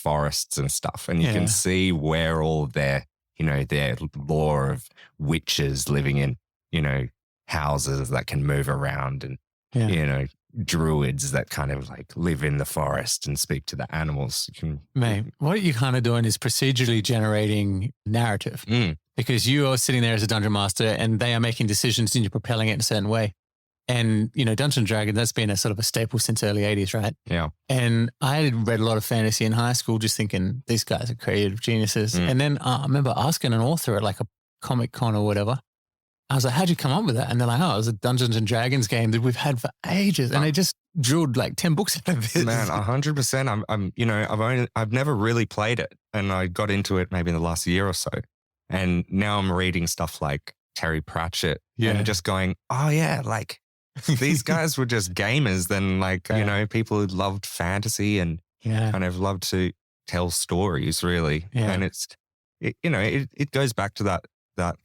forests and stuff, and you can see where all their lore of witches living in, houses that can move around, and, druids that kind of like live in the forest and speak to the animals. Mate, what you're kind of doing is procedurally generating narrative because you are sitting there as a dungeon master and they are making decisions and you're propelling it in a certain way. And, Dungeons and Dragons, that's been a sort of a staple since early 80s, right? Yeah. And I had read a lot of fantasy in high school just thinking these guys are creative geniuses. And then I remember asking an author at like a Comic Con or whatever, I was like, how'd you come up with that? And they're like, oh, it was a Dungeons and Dragons game that we've had for ages. And they just drilled like 10 books out of it. Man, 100%. I've never really played it. And I got into it maybe in the last year or so. And now I'm reading stuff like Terry Pratchett and just going, oh yeah, like these guys were just gamers. Then like, people who loved fantasy and kind of loved to tell stories really. Yeah. And it goes back to that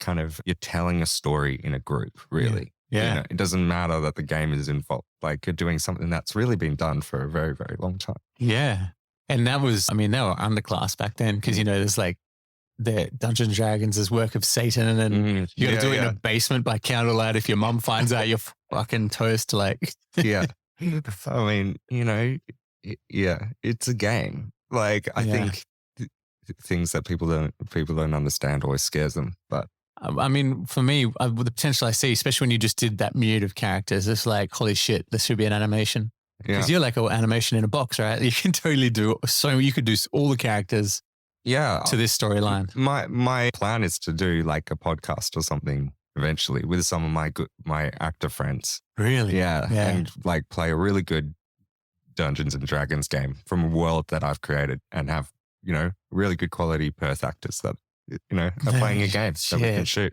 kind of, you're telling a story in a group, really. Yeah. It doesn't matter that the game is involved. Like you're doing something that's really been done for a very, very long time. Yeah. And that was, they were underclass back then because, there's like the Dungeons and Dragons is work of Satan and you got to do it in a basement by candlelight. If your mum finds out, you're fucking toast. Like, yeah. It's a game. Like, I think things that people don't understand always scares them. But for me, with the potential I see, especially when you just did that myriad of characters, it's like, holy shit, this should be an animation. Because you're like an animation in a box, right? You can totally do you could do all the characters to this storyline. My plan is to do like a podcast or something eventually with some of my actor friends. Really? Yeah. And like play a really good Dungeons and Dragons game from a world that I've created and have really good quality Perth actors that, are playing a game that we can shoot.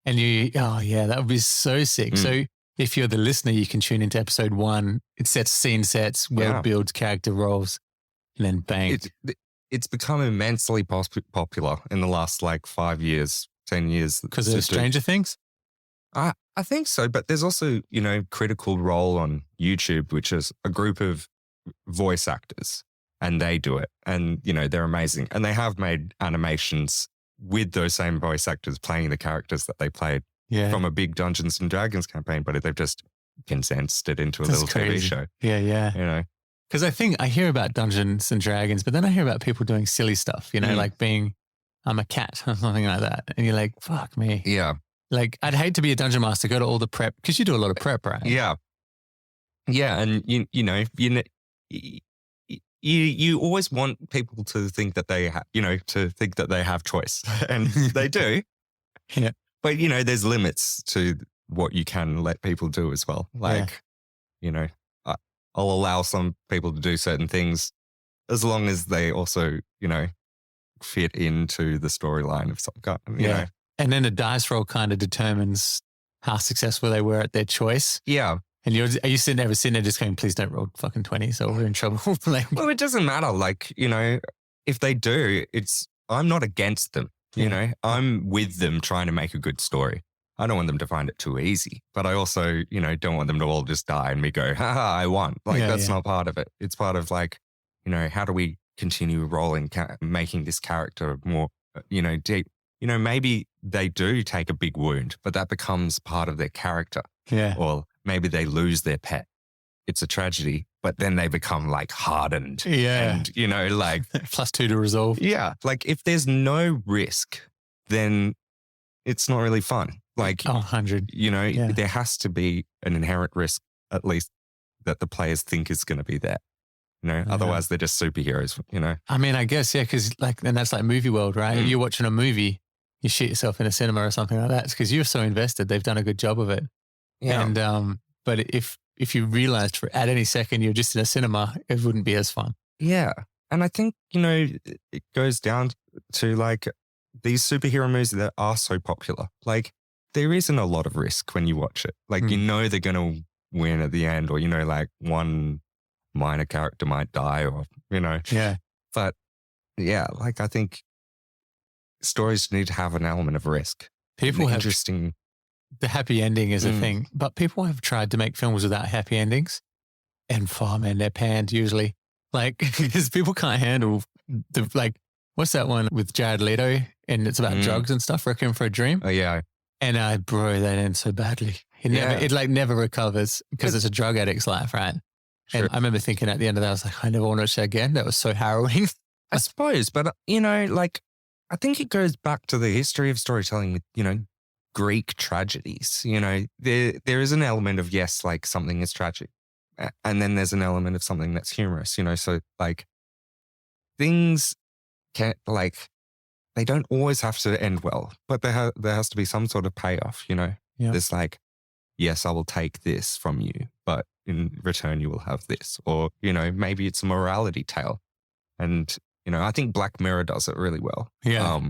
And that would be so sick. So if you're the listener, you can tune into episode 1. It sets scene sets, world builds, character roles, and then bang. It's become immensely popular in the last like 5 years, 10 years. Because of Stranger Things? I think so. But there's also, Critical Role on YouTube, which is a group of voice actors. And they do it. And, they're amazing. And they have made animations with those same voice actors playing the characters that they played from a big Dungeons and Dragons campaign, but they've just condensed it into a little TV show. Yeah. Because I think I hear about Dungeons and Dragons, but then I hear about people doing silly stuff, like being, I'm a cat or something like that. And you're like, fuck me. Yeah. Like, I'd hate to be a dungeon master, go to all the prep, because you do a lot of prep, right? Yeah. Yeah. And, you always want people to think that they have choice, and they do. Yeah. But, there's limits to what you can let people do as well. Like, I'll allow some people to do certain things as long as they also, fit into the storyline of some kind, you know. And then the dice roll kind of determines how successful they were at their choice. Yeah. And are you sitting there just going, please don't roll fucking 20, so we're in trouble. Well, it doesn't matter. Like, if they do, I'm not against them. I'm with them trying to make a good story. I don't want them to find it too easy, but I also, don't want them to all just die and me go, haha, I won. Like, that's not part of it. It's part of like, how do we continue rolling, making this character more, deep? Maybe they do take a big wound, but that becomes part of their character. Yeah. Or maybe they lose their pet. It's a tragedy, but then they become like hardened. Yeah. And, like +2 to resolve. Yeah. Like if there's no risk, then it's not really fun. Like, 100. There has to be an inherent risk, at least that the players think is going to be there. Otherwise they're just superheroes, I guess, because and that's like movie world, right? If you're watching a movie, you shit yourself in a cinema or something like that. It's because you're so invested. They've done a good job of it. Yeah. And, but if you realized at any second you're just in a cinema, it wouldn't be as fun. Yeah. And I think, it goes down to like these superhero movies that are so popular. Like there isn't a lot of risk when you watch it. Like, they're going to win at the end or, like one minor character might die or, Yeah. But yeah, like I think stories need to have an element of risk. People have interesting. The happy ending is a thing, but people have tried to make films without happy endings and man, they're panned usually. Like, because people can't handle what's that one with Jared Leto? And it's about drugs and stuff, Requiem for a Dream. Oh, yeah. And that ends so badly. It never recovers because it's a drug addict's life, right? Sure. And I remember thinking at the end of that, I was like, I never want to watch that again. That was so harrowing. I suppose, but I think it goes back to the history of storytelling with, Greek tragedies. There is an element of, yes, like something is tragic. And then there's an element of something that's humorous, so like things can't they don't always have to end well, but there has to be some sort of payoff, Yeah. There's like, yes, I will take this from you, but in return you will have this. Or, maybe it's a morality tale. And, I think Black Mirror does it really well. Yeah.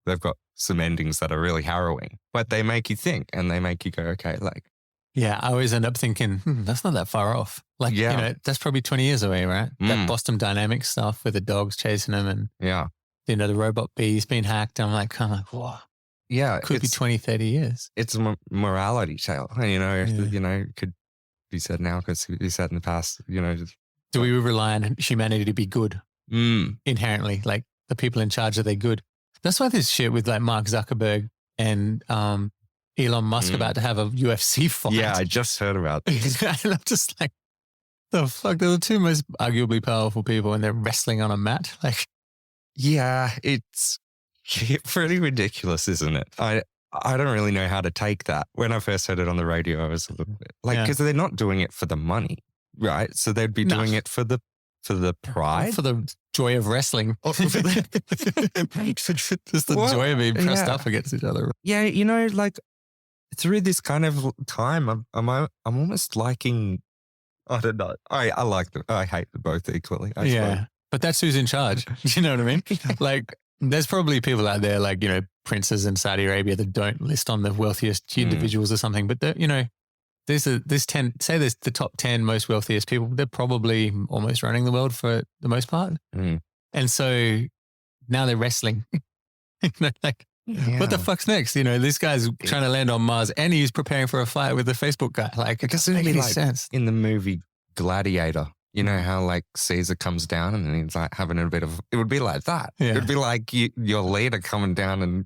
They've got some endings that are really harrowing, but they make you think and they make you go, okay, like. Yeah, I always end up thinking, that's not that far off. Like, that's probably 20 years away, right? That Boston Dynamics stuff with the dogs chasing them and, the robot bees being hacked. I'm like, wow. Yeah. Could be 20, 30 years. It's a morality tale. And, could be said now, could be said in the past, Do we rely on humanity to be good inherently? Like the people in charge, are they good? That's why this shit with like Mark Zuckerberg and Elon Musk about to have a UFC fight. Yeah, I just heard about this. And I'm just like, the fuck? They're the two most arguably powerful people and they're wrestling on a mat. Like, yeah, it's pretty ridiculous, isn't it? I don't really know how to take that. When I first heard it on the radio, I was a little bit like, because they're not doing it for the money, right? So they'd be doing it for the pride, for the joy of wrestling. Just the joy of being pressed up against each other. Yeah, like through this kind of time, I'm almost liking. I don't know. I like them. I hate them both equally. I suppose. But that's who's in charge. You know what I mean? Like, there's probably people out there like, princes in Saudi Arabia that don't list on the wealthiest individuals or something. But, there's the top 10 most wealthiest people. They're probably almost running the world for the most part. And so now they're wrestling. What the fuck's next? This guy's trying to land on Mars and he's preparing for a fight with the Facebook guy. Like, it doesn't make any sense. In the movie Gladiator, how like Caesar comes down and then he's like having a bit of, it would be like that. Yeah. It would be like your leader coming down and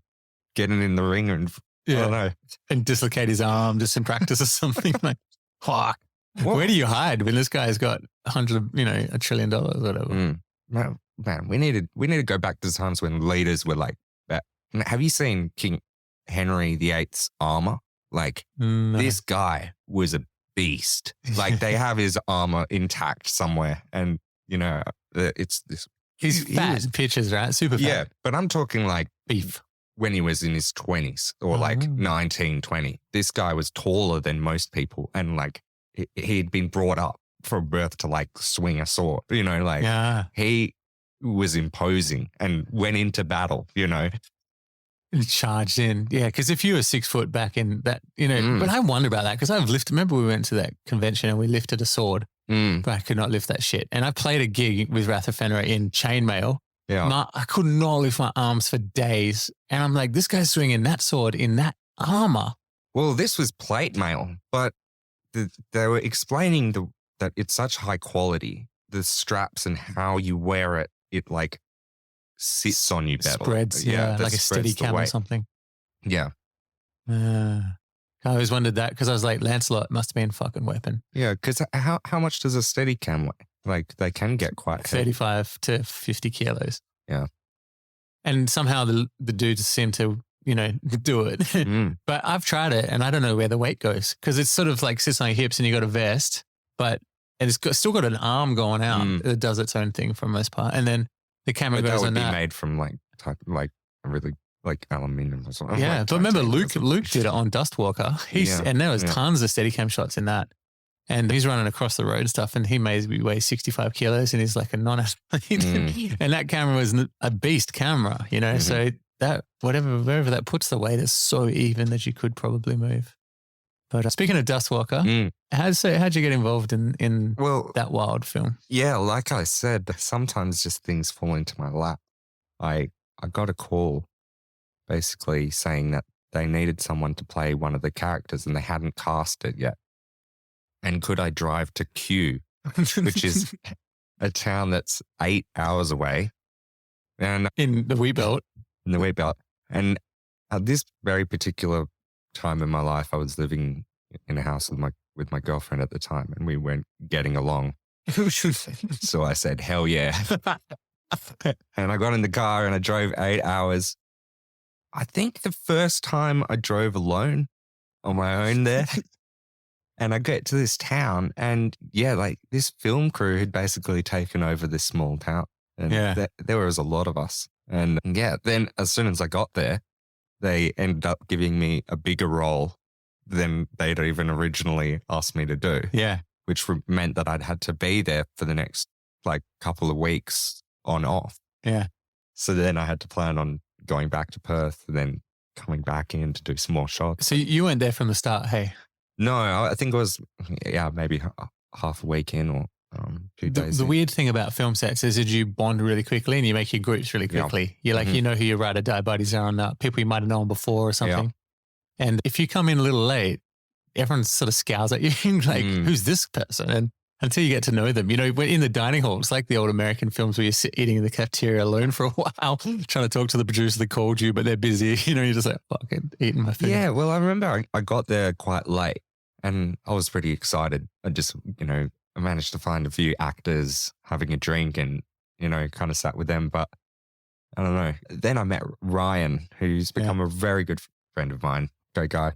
getting in the ring and I don't know. And dislocate his arm just in practice or something. Like, fuck. Where do you hide when this guy's got $1 trillion or whatever? Man, we need to go back to the times when leaders were like that. Have you seen King Henry VIII's armor? Like, this guy was a beast. Like, they have his armor intact somewhere, and it's this. He's fat pictures, right? Super fat. Yeah, but I'm talking like beef when he was in his 20s or like 19, 20. This guy was taller than most people, and like he'd been brought up from birth to like swing a sword. He was imposing and went into battle. Charged in. Yeah, because if you were 6 foot back in that, but I wonder about that because remember we went to that convention and we lifted a sword, but I could not lift that shit. And I played a gig with Wrath of Fenrir in chainmail. Yeah. I could not lift my arms for days. And I'm like, this guy's swinging that sword in that armor. Well, this was plate mail, but they were explaining that it's such high quality, the straps and how you wear it, it like sits on you better. Spreads, like a steady cam or something. Yeah. I always wondered that because I was like, Lancelot must have been a fucking weapon. Yeah, because how much does a steady cam weigh? Like, they can get quite 35 to 50 kilos. Yeah. And somehow the dudes seem to, do it. But I've tried it and I don't know where the weight goes because it's sort of like sits on your hips and you got a vest, but it's still got an arm going out that does its own thing for the most part. And then the camera goes on that. That would be made from like really like aluminium or something. Yeah, but remember Luke did it on Dustwalker. And there was tons of Steadicam shots in that. And he's running across the road and stuff, and he maybe weighs 65 kilos, and he's like a non-athlete. And that camera was a beast camera, So that wherever that puts the weight is so even that you could probably move. But speaking of Dustwalker, how'd you get involved in that wild film? Yeah, like I said, sometimes just things fall into my lap. I got a call basically saying that they needed someone to play one of the characters and they hadn't cast it yet. And could I drive to Kew, which is a town that's 8 hours away. And in the wheat belt. In the wheat belt. And at this very particular time in my life, I was living in a house with my girlfriend at the time, and we weren't getting along. So I said, hell yeah. And I got in the car and I drove 8 hours. I think the first time I drove alone on my own there. And I get to this town and yeah, like this film crew had basically taken over this small town. And there was a lot of us. And yeah, then as soon as I got there, they ended up giving me a bigger role than they'd even originally asked me to do. Yeah. Which meant that I'd had to be there for the next like couple of weeks on off. Yeah. So then I had to plan on going back to Perth and then coming back in to do some more shots. So you weren't there from the start, hey? No, I think it was, maybe half a week in or 2 days. The weird thing about film sets is that you bond really quickly and you make your groups really quickly. You're like, you know who your ride or die buddies are and people you might have known before or something. Yeah. And if you come in a little late, everyone sort of scowls at you like, who's this person? And until you get to know them, you know, when in the dining hall, it's like the old American films where you sit eating in the cafeteria alone for a while, trying to talk to the producer that called you, but they're busy. You know, you're just like, fucking eating my food. Yeah, well, I remember I got there quite late and I was pretty excited. I just, I managed to find a few actors having a drink and, kind of sat with them. But I don't know. Then I met Ryan, who's become a very good friend of mine. Great guy.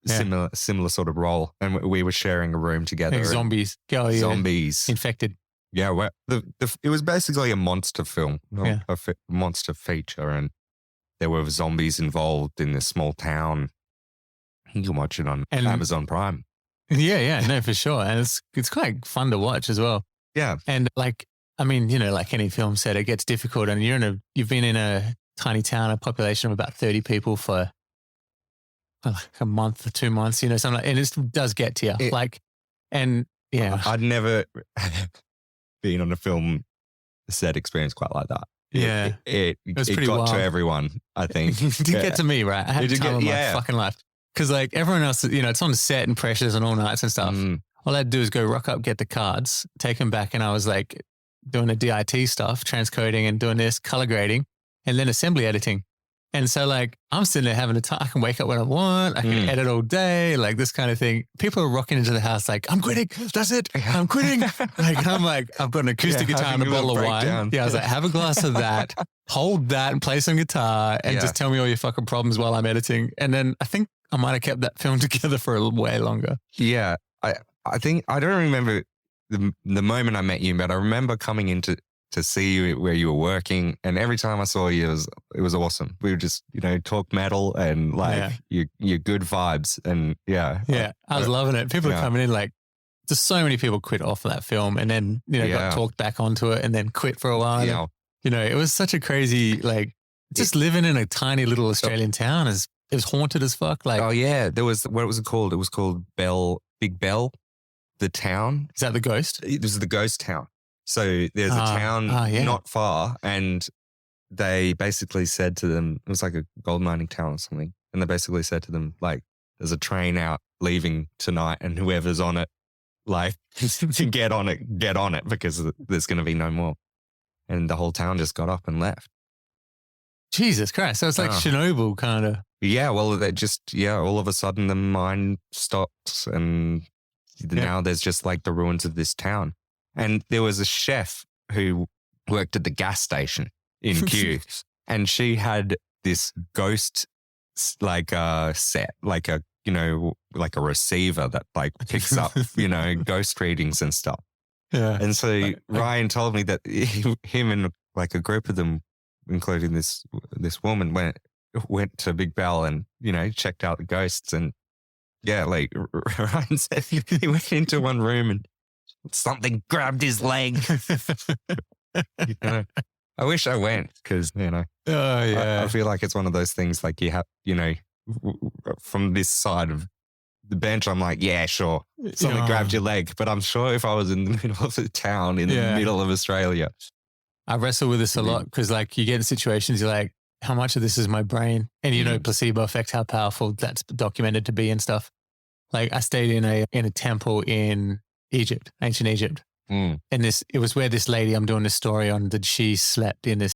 Yeah. Similar sort of role. And we were sharing a room together. Like zombies. Oh, yeah. Zombies. Infected. Yeah. It was basically a monster film, a monster feature. And there were zombies involved in this small town. You can watch it on Amazon Prime. Yeah. No, for sure. And it's quite fun to watch as well. Yeah. And like any film set, it gets difficult. And you've been in a tiny town, a population of about 30 people for like a month or 2 months, something like, and it does get to you. I'd never been on a film set experience quite like that. Yeah. It got wild to everyone, I think. It did get to me, right? I had time of my fucking life. Because like everyone else, it's on set and pressures and all nights and stuff. All I had to do is go rock up, get the cards, take them back. And I was like doing the DIT stuff, transcoding and doing this, color grading, and then assembly editing. And so like, I'm sitting there having a time. I can wake up when I want. I can edit all day, like this kind of thing. People are rocking into the house like, I'm quitting. That's it. I'm quitting. I've got an acoustic guitar and a bottle of wine. Yeah, I was like, have a glass of that, hold that and play some guitar and just tell me all your fucking problems while I'm editing. And then I think I might have kept that film together for a way longer. Yeah. I think, I don't remember the moment I met you, but I remember coming in to see you where you were working. And every time I saw you, it was awesome. We would just, talk metal and like your good vibes. And I was loving it. People are coming in like, just so many people quit off of that film and then, got talked back onto it and then quit for a while. And, it was such a crazy, like just living in a tiny little Australian town it was haunted as fuck. Like, oh yeah. There was, what was it called? It was called Big Bell, the town. Is that the ghost? It was the ghost town. So there's a town not far and they basically said to them, it was like a gold mining town or something. And they basically said to them, like, there's a train out leaving tonight and whoever's on it, like, get on it because there's going to be no more. And the whole town just got up and left. Jesus Christ. So it's like Chernobyl kind of. Yeah. Well, they just, all of a sudden the mine stopped and now there's just like the ruins of this town. And there was a chef who worked at the gas station in Kew and she had this ghost set, like a receiver that like picks up, ghost readings and stuff. Yeah. And so Ryan told me that him and like a group of them, including this woman, went to Big Bell and, checked out the ghosts. And like Ryan said, he went into one room and something grabbed his leg. I wish I went because, I feel like it's one of those things like you have, from this side of the bench, I'm like, yeah, sure. Something grabbed your leg. But I'm sure if I was in the middle of the town, in the middle of Australia. I wrestle with this a lot because like you get in situations, you're like, how much of this is my brain? And placebo effect, how powerful that's documented to be and stuff. Like I stayed in a temple in Egypt, ancient Egypt. Mm. And it was where this lady I'm doing this story on, that she slept in this